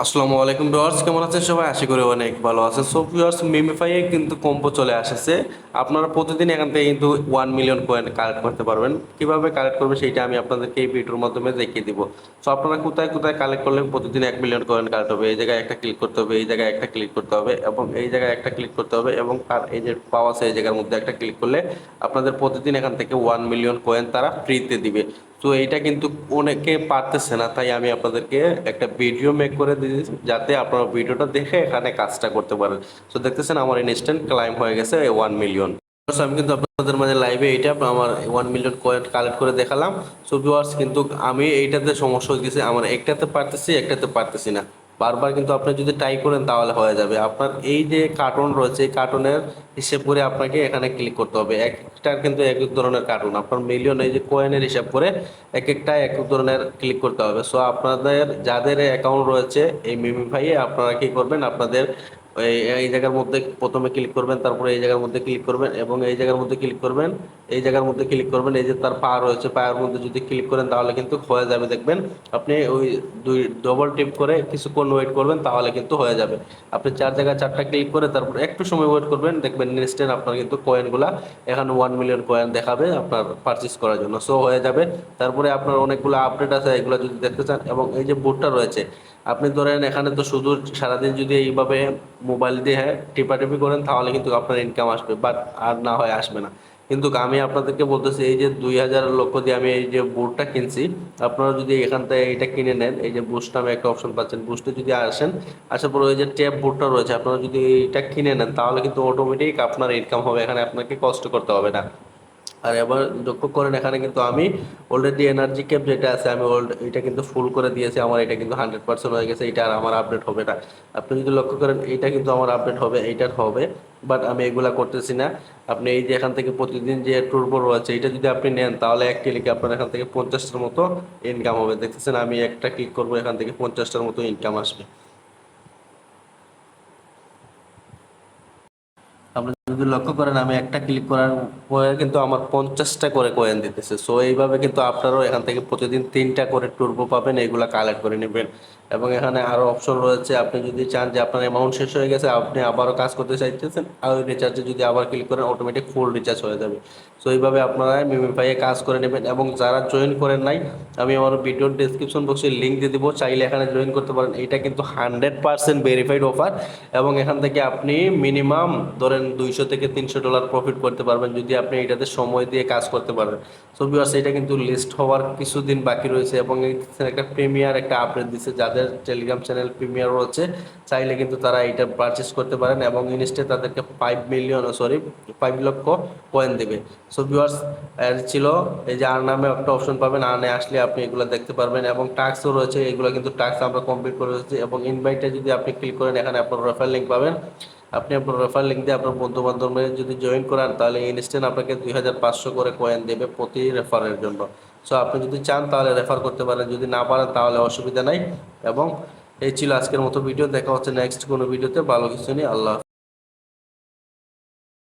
আসসালামু আলাইকুম ভিউয়ার্স, কেমন আছেন সবাই? আশা করি অনেক ভালো আছেন। সো ভিউয়ার্স, মিমিফাইয়ে কিন্তু কম্বো চলে আসছে। আপনারা প্রতিদিন এখান থেকে কিন্তু 1 মিলিয়ন কয়েন কালেক্ট করতে পারবেন। কিভাবে কালেক্ট করবেন সেইটা আমি আপনাদেরকে এই ভিডিওর মাধ্যমে দেখিয়ে দিব। সো আপনারা কোথায় কোথায় কালেক্ট করলে প্রতিদিন 1 মিলিয়ন কয়েন কালেক্ট হবে, এই জায়গায় একটা ক্লিক করতে হবে, এই জায়গায় একটা ক্লিক করতে হবে এবং এই জায়গায় একটা ক্লিক করতে হবে এবং তার এই যে পাওয়া আছে এই জায়গার মধ্যে একটা ক্লিক করলে আপনাদের প্রতিদিন এখান থেকে 1 মিলিয়ন কয়েন তারা ফ্রিতে দিবে। তো এইটা কিন্তু অনেকে পারতেছে না, তাই আমি আপনাদেরকে একটা ভিডিও মেক করে দিয়েছি যাতে আপনারা ভিডিওটা দেখে এখানে কাজটা করতে পারেন। তো দেখতেছেন আমার ইনস্ট্যান্ট ক্লাইম হয়ে গেছে 1 মিলিয়ন। আমি কিন্তু আপনাদের মাঝে লাইভে এইটা আমার 1 মিলিয়ন কয়েন কালেক্ট করে দেখালাম। সো ভিউয়ার্স, কিন্তু আমি এইটাতে সমস্যা হয়ে গেছে, আমার একটাতে পারতেছি একটাতে পারতেছি না। বারবার কিন্তু আপনি যদি ট্রাই করেন তাহলে হয়ে যাবে। আপনার এই যে কার্টুন রয়েছে এই কার্টুনের হিসেব করে আপনাকে এখানে ক্লিক করতে হবে। একটার কিন্তু এক এক ধরনের কার্টুন, আপনার মিলিয়ন এই যে কয়েনের হিসাব করে এক একটা এক এক ধরনের ক্লিক করতে হবে। সো আপনাদের যাদের অ্যাকাউন্ট রয়েছে এই মিমিফাইয়ে, আপনারা কি করবেন, আপনাদের এই এই জায়গার মধ্যে প্রথমে ক্লিক করবেন, তারপরে এই জায়গার মধ্যে ক্লিক করবেন এবং এই জায়গার মধ্যে ক্লিক করবেন, এই জায়গার মধ্যে ক্লিক করবেন। এই যে তার পা রয়েছে, পায়ের মধ্যে যদি ক্লিক করেন তাহলে কিন্তু হয়ে যাবে। দেখবেন আপনি ওই দুই ডবল টিপ করে কিছুক্ষণ ওয়েট করবেন তাহলে কিন্তু হয়ে যাবে। আপনি চার জায়গায় চারটা ক্লিক করে তারপর একটু সময় ওয়েট করবেন, দেখবেন ইনস্ট্যান্ট আপনার কিন্তু কয়েনগুলা এখানে 1 মিলিয়ন কয়েন দেখাবে আপনার পারচেস করার জন্য। সো হয়ে যাবে। তারপরে আপনার অনেকগুলো আপডেট আছে, এগুলো যদি দেখতে চান এবং এই যে বোর্ডটা রয়েছে, আপনি ধরেন এখানে তো শুধু সারাদিন যদি এইভাবে মোবাইল দিয়ে টিপাটিপি করেন তাহলে কিন্তু আপনার ইনকাম আসবে, বাট আর না হয় আসবে না। কিন্তু আমি আপনাদেরকে বলতেছি, এই যে 2,000 লক্ষ দিয়ে আমি এই যে বুটটা কিনছি, আপনারা যদি এখান থেকে এটা কিনে নেন, এই যে বুস্ট নামে একটা অপশন পাচ্ছেন, বুস্টে যদি আসেন, আসার পরে ওই যে ট্যাব বুটটা রয়েছে, আপনারা যদি এটা কিনে নেন তাহলে কিন্তু অটোমেটিক আপনার ইনকাম হবে, এখানে আপনাকে কষ্ট করতে হবে না। আর এবার লক্ষ্য করেন এখানে কিন্তু আমি অলরেডি এনার্জি ক্যাপ যেটা আছে আমি এটা কিন্তু ফুল করে দিয়েছি, আমার এটা কিন্তু 100% হয়ে গেছে, এটা আর আমার আপডেট হবে না। আপনি যদি লক্ষ্য করেন এটা কিন্তু আমার আপডেট হবে, এইটার হবে, বাট আমি এগুলা করতেছি না। আপনি এই যে এখান থেকে প্রতিদিন যে ট্যুরবো রয়েছে এটা যদি আপনি নেন তাহলে এক ক্লিকে আপনার এখান থেকে 50টার মতো ইনকাম হবে। দেখতেছেন আমি একটা ক্লিক করবো, এখান থেকে 50টার মতো ইনকাম আসবে। আপনি যদি লক্ষ্য করেন আমি একটা ক্লিক করার পরে কিন্তু আমার 50টা করে কয়েন দিতেছে। সো এইভাবে কিন্তু আপনারাও এখান থেকে প্রতিদিন 3টা করে টুরবো পাবেন, এইগুলা কালেক্ট করে নেবেন। এবং এখানে আরো অপশন রয়েছে, আপনি যদি চান যে আপনার অ্যামাউন্ট শেষ হয়ে গেছে, আপনি আবারও কাজ করতে চাইতেছেন, আর ওই রিচার্জে যদি আবার ক্লিক করেন অটোমেটিক ফুল রিচার্জ হয়ে যাবে। সো এইভাবে আপনারা মিমিফাইয়ে কাজ করে নেবেন। এবং যারা জয়েন করেন নাই, আমি আমার ভিডিওর ডিসক্রিপশন বক্সে লিঙ্ক দিয়ে দিব, চাইলে এখানে জয়েন করতে পারেন। এটা কিন্তু 100% ভেরিফাইড অফার এবং এখান থেকে আপনি মিনিমাম ধরেন $200 থেকে $300 প্রফিট করতে পারবেন যদি আপনি এটাতে সময় দিয়ে কাজ করতে পারেন। সো ভিউয়ার্স, এটা কিন্তু লিস্ট হওয়ার কিছুদিন বাকি রয়েছে এবং একটা প্রিমিয়ার একটা আপডেট দিচ্ছে, যাদের টেলিগ্রাম চ্যানেল প্রিমিয়ার রয়েছে চাইলে কিন্তু তারা এটা পারচেস করতে পারেন এবং ইনস্টে তাদেরকে 5 লক্ষ কয়েন দেবে। সো ভিউয়ার্স, ছিল এই যে আর নামে একটা অপশন পাবেন, আর্নে আসলে আপনি এগুলো দেখতে পারবেন এবং টাস্কও রয়েছে, এগুলো কিন্তু টাস্ক আমরা কমপ্লিট করে রয়েছি। এবং ইনভাইটে যদি আপনি ক্লিক করেন এখানে আপনার রেফার লিঙ্ক পাবেন, আপনি আপনার রেফার লিঙ্ক দিয়ে আপনার বন্ধু বান্ধবের যদি জয়েন করান তাহলে ইনস্ট্যান্ট আপনাকে 2,500 করে কয়েন দেবে প্রতি রেফারের জন্য। সো আপনি যদি চান তাহলে রেফার করতে পারেন, যদি না পারেন তাহলে অসুবিধা নাই। এবং এই ছিল আজকের মতো ভিডিও, দেখা হচ্ছে নেক্সট কোনো ভিডিওতে ভালো কিছু নিয়ে। আল্লাহ।